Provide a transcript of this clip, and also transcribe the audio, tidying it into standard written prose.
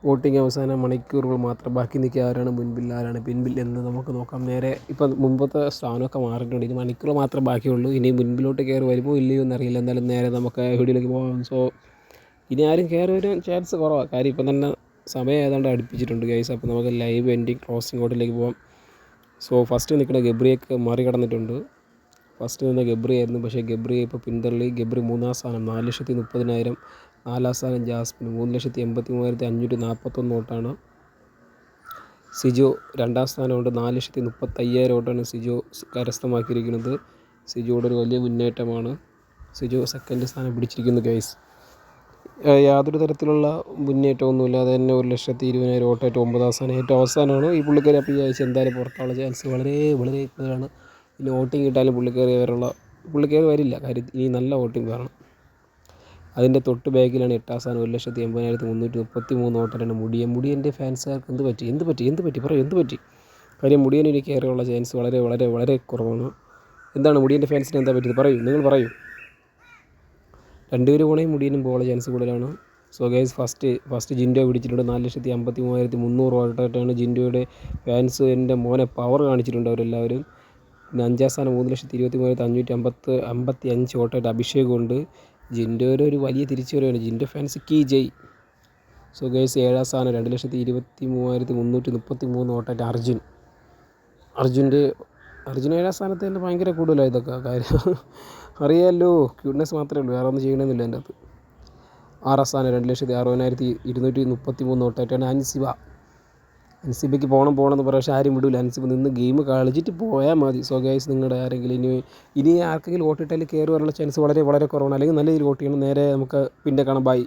Voting അവസാന മണിക്കൂറുകൾ മാത്രം ബാക്കി നിൽക്കുക ആരാണ് മുൻപിൽ ആരാണ് പിൻപിൽ എന്ന് നമുക്ക് നോക്കാം. നേരെ ഇപ്പം മുമ്പത്തെ സ്ഥാനമൊക്കെ മാറിയിട്ടുണ്ട്. ഇനി മണിക്കൂർ മാത്രം ബാക്കിയുള്ളൂ. ഇനി മുൻപിലോട്ട് കയറി വരുമോ ഇല്ലയോ എന്നറിയില്ല. എന്തായാലും നേരെ നമുക്ക് വീഡിയോയിലേക്ക് പോകാം. സോ ഇനി ആരും കയറി വരാൻ ചാൻസ് കുറവാണ്. കാര്യം ഇപ്പം തന്നെ സമയം ഏതാണ്ട് അടുപ്പിച്ചിട്ടുണ്ട് ഗൈസ്. അപ്പോൾ നമുക്ക് ലൈവ് എൻഡിങ് ക്ലോസിംഗ് കോട്ടിലേക്ക് പോകാം. സോ ഫസ്റ്റ് നിൽക്കുന്ന ഗബ്രിയൊക്കെ മറികടന്നിട്ടുണ്ട്. ഫസ്റ്റ് നിന്ന് ഗബ്രി ആയിരുന്നു. പക്ഷേ ഗബ്രിയെ ഇപ്പോൾ പിന്തള്ളി. ഗബ്രി 3-ാം സ്ഥാനം 4,30,000. 4-ാം സ്ഥാനം ജാസ്മിൻ 3,83,541 വോട്ടാണ്. സിജോ 2-ാം സ്ഥാനമുണ്ട്. 4,35,000 വോട്ടാണ് സിജോ കരസ്ഥമാക്കിയിരിക്കുന്നത്. സിജോയുടെ ഒരു വലിയ മുന്നേറ്റമാണ്. സിജോ സെക്കൻഡ് സ്ഥാനം പിടിച്ചിരിക്കുന്നു ഗൈസ്. യാതൊരു തരത്തിലുള്ള മുന്നേറ്റമൊന്നുമില്ലാതെ തന്നെ 1,20,000 വോട്ടായിട്ട് 9-ാം സ്ഥാനം. ഏറ്റവും അവസാനമാണ് ഈ പുള്ളിക്കാരി. അപ്പോൾ ഈ ആഴ്ച എന്തായാലും പുറത്തുള്ള ചാൻസ് വളരെ വളരെ കൂടുതലാണ്. ഇനി വോട്ടിംഗ് കിട്ടാലും പുള്ളിക്കാരി വരില്ല. കാര്യം ഈ നല്ല വോട്ടിംഗ് വേണം. അതിൻ്റെ തൊട്ട് ബാക്കിലാണ് 8-ാം സ്ഥാനം 1,80,333 വോട്ടാണ് മുടിയൻ്റെ ഫാൻസുകാർക്ക് എന്ത് പറ്റി പറയൂ എന്ത് പറ്റി? കാര്യം മുടിയന് കയറിയുള്ള ചാൻസ് വളരെ വളരെ വളരെ കുറവാണ്. എന്താണ് മുടിയൻ്റെ ഫാൻസിന് എന്താ പറ്റിയത്? പറയൂ, നിങ്ങൾ പറയൂ. രണ്ടുപേരും പോകണമെങ്കിൽ മുടിയനും പോകാനുള്ള ചാൻസ് കൂടുതലാണ്. സോ ഗൈസ് ഫസ്റ്റ് ജിൻഡോ പിടിച്ചിട്ടുണ്ട്. 4,53,300 വോട്ടായിട്ടാണ് ജിൻഡോയുടെ ഫാൻസ്. എൻ്റെ മോനെ പവർ കാണിച്ചിട്ടുണ്ട് അവരെല്ലാവരും. പിന്നെ 5-ാം സ്ഥാനം 3,23,555 വോട്ടായിട്ട് അഭിഷേകമുണ്ട്. ജിൻഡോയുടെ ഒരു വലിയ തിരിച്ചുവരവാണ്. ജിൻഡോ ഫാൻസ് കീ ജയ്. സോ ഗൈസ് 7-ാം സ്ഥാനം 2,23,333 വോട്ടായിട്ട് അർജുൻ 7-ാം സ്ഥാനത്ത് തന്നെ ഭയങ്കര കൂടുതലാണ് ഇതൊക്കെ കാര്യം. അറിയാമല്ലോ, ക്യൂട്ട്നെസ് മാത്രമേ ഉള്ളൂ, വേറെ ഒന്നും ചെയ്യണമെന്നില്ല എൻ്റെ അകത്ത്. 6-ാം സ്ഥാനം 2,60,233 വോട്ടായിട്ടാണ് അൻസിബയ്ക്ക് പോകണം എന്ന് പറയാം. പക്ഷേ ആരും വിടില്ല. അൻസിബ നിന്ന് ഗെയിം കളിച്ചിട്ട് പോയാൽ മതി. സോ ഗൈസ് നിങ്ങളുടെ ആരെങ്കിലും ഇനി ആർക്കെങ്കിലും വോട്ടിട്ടാൽ കയറി വരാനുള്ള ചാൻസ് വളരെ വളരെ കുറവാണ്. അല്ലെങ്കിൽ നല്ല രീതിയിൽ വോട്ട് ചെയ്യണം. നേരെ നമുക്ക് പിന്നെ കാണാം. ബൈ.